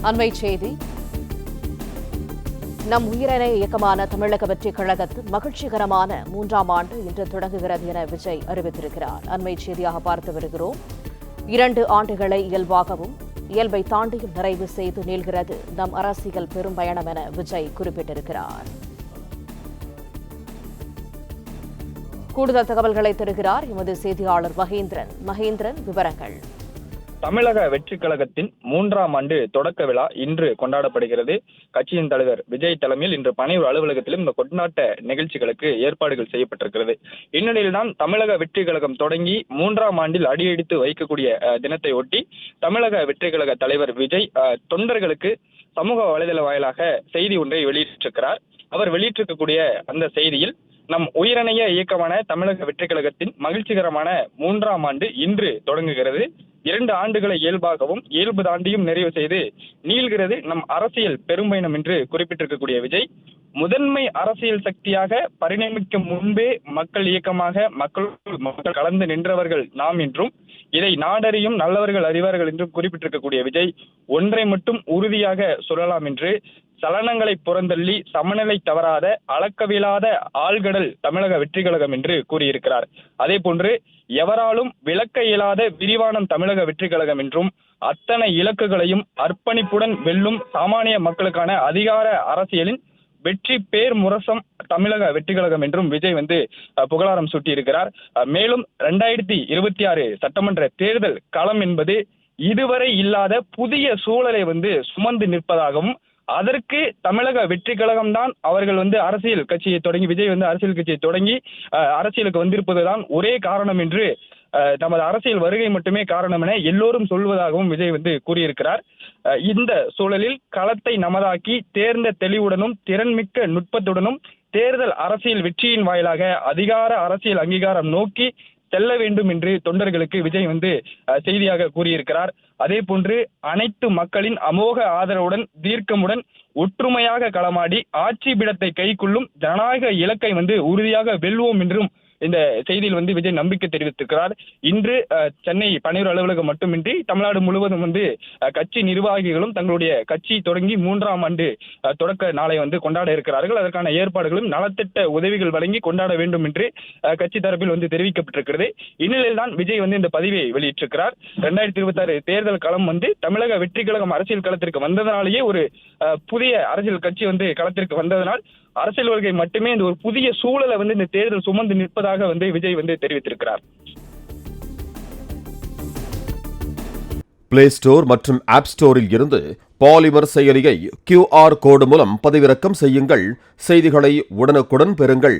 அண்மை செய்தி. நம் உயிரினை இயக்கமான தமிழக வெற்றிக் கழகத்தில் மகிழ்ச்சிகரமான 3ஆம் ஆண்டு இன்று தொடங்குகிறது என விஜய் அறிவித்திருக்கிறார். அண்மை செய்தியாக பார்த்து வருகிறோம். 2 ஆண்டுகளை இயல்பாகவும் இயல்பை தாண்டியும் நிறைவு செய்து நீள்கிறது நம் அரசியல் பெரும் பயணம் என விஜய் குறிப்பிட்டிருக்கிறார். கூடுதல் தகவல்களை தருகிறார் எமது செய்தியாளர் மகேந்திரன். விவரங்கள். தமிழக வெற்றிக் கழகத்தின் 3ஆம் ஆண்டு தொடக்க விழா இன்று கொண்டாடப்படுகிறது. கட்சியின் தலைவர் விஜய் தலைமையில் இன்று பனையூர் அலுவலகத்திலும் இந்த கொண்டாட்ட நிகழ்ச்சிகளுக்கு ஏற்பாடுகள் செய்யப்பட்டிருக்கிறது. இந்நிலையில்தான் தமிழக வெற்றிக் கழகம் தொடங்கி 3ஆம் ஆண்டில் அடியெடுத்து வைக்கக்கூடிய தினத்தை ஒட்டி தமிழக வெற்றிக் கழக தலைவர் விஜய் தொண்டர்களுக்கு சமூக வலைதள வாயிலாக செய்தி ஒன்றை வெளியிட்டிருக்கிறார். அவர் வெளியிட்டிருக்கக்கூடிய அந்த செய்தியில், நம் உயிரினைய இயக்கமான தமிழக வெற்றிக் கழகத்தின் மகிழ்ச்சிகரமான 3ஆம் ஆண்டு இன்று தொடங்குகிறது. 2 ஆண்டுகளை இயல்பாகவும் இயல்பு தாண்டியும் நிறைவு செய்து நீள்கிறது நம் அரசியல் பெரும்பயணம் என்று குறிப்பிட்டிருக்கக்கூடிய விஜய், முதன்மை அரசியல் சக்தியாக பரிணமிக்கும் முன்பே மக்கள் இயக்கமாக மக்கள் கலந்து நின்றவர்கள் நாம் என்றும், இதை நாடறியும் நல்லவர்கள் அறிவார்கள் என்றும் குறிப்பிட்டிருக்கக்கூடிய விஜய், ஒன்றை மட்டும் உறுதியாக சொல்லலாம் என்று, சலனங்களை புறந்தள்ளி சமநிலை தவறாத அளக்கவியலாத ஆழ்கடல் தமிழக வெற்றிக் கழகம் என்று கூறியிருக்கிறார். அதே போன்று எவராலும் விளக்க இயலாத விரிவானம் தமிழக வெற்றிக் கழகம் என்றும், அத்தனை இலக்குகளையும் அர்ப்பணிப்புடன் வெல்லும் சாமானிய மக்களுக்கான அதிகார அரசியலின் வெற்றி பேர் முரசம் தமிழக வெற்றிக் கழகம் என்றும் விஜய் புகழாரம் சூட்டியிருக்கிறார். மேலும் 2026 சட்டமன்ற தேர்தல் களம் என்பது இதுவரை இல்லாத புதிய சூழலை சுமந்து நிற்பதாகவும், அதற்கு தமிழக வெற்றிக் கழகம் தான் அவர்கள் அரசியல் கட்சியை தொடங்கி விஜய் அரசியல் கட்சியை தொடங்கி அரசியலுக்கு வந்திருப்பதுதான் ஒரே காரணம் என்று, நமது அரசியல் வருகை மட்டுமே காரணம் என எல்லோரும் சொல்வதாகவும் விஜய் கூறியிருக்கிறார். இந்த சூழலில் களத்தை நமதாக்கி தேர்ந்த தெளிவுடனும் திறன்மிக்க நுட்பத்துடனும் தேர்தல் அரசியல் வெற்றியின் வாயிலாக அதிகார அரசியல் அங்கீகாரம் நோக்கி செல்ல வேண்டும் என்று தொண்டர்களுக்கு விஜய் செய்தியாக கூறியிருக்கிறார். அதே போன்று அனைத்து மக்களின் அமோக ஆதரவுடன் தீர்க்கமுடன் ஒற்றுமையாக களமாடி ஆட்சி பீடத்தை கைக்குள்ளும் ஜனநாயக இலக்கை உறுதியாக வெல்வோம் என்றும் இந்த செய்தியில் விஜய் நம்பிக்கை தெரிவித்திருக்கிறார். இன்று சென்னை பனையூர் அலுவலகம் மட்டுமின்றி தமிழ்நாடு முழுவதும் கட்சி நிர்வாகிகளும் தங்களுடைய கட்சி தொடங்கி 3ஆம் ஆண்டு தொடக்க நாளை கொண்டாட இருக்கிறார்கள். அதற்கான ஏற்பாடுகளும் நலத்திட்ட உதவிகள் வழங்கி கொண்டாட வேண்டும் என்று கட்சி தரப்பில் தெரிவிக்கப்பட்டிருக்கிறது. இந்நிலையில் தான் விஜய் இந்த பதிவை வெளியிட்டிருக்கிறார். 2026 தேர்தல் களம் தமிழக வெற்றிக் கழகம் அரசியல் களத்திற்கு வந்ததனாலேயே ஒரு புதிய அரசியல் கட்சி களத்திற்கு வந்ததனால் அரசியல் வருகை மட்டுமே இந்த ஒரு புதிய சூழலை இந்த தேர்தல் சுமந்து நிற்பதாக விஜய் தெரிவித்திருக்கிறார். பிளே ஸ்டோர் மற்றும் ஆப் ஸ்டோரில் இருந்து பாலிமர் செயலியை QR கோடு மூலம் பதிவிறக்கம் செய்யுங்கள். செய்திகளை உடனுக்குடன் பெறுங்கள்.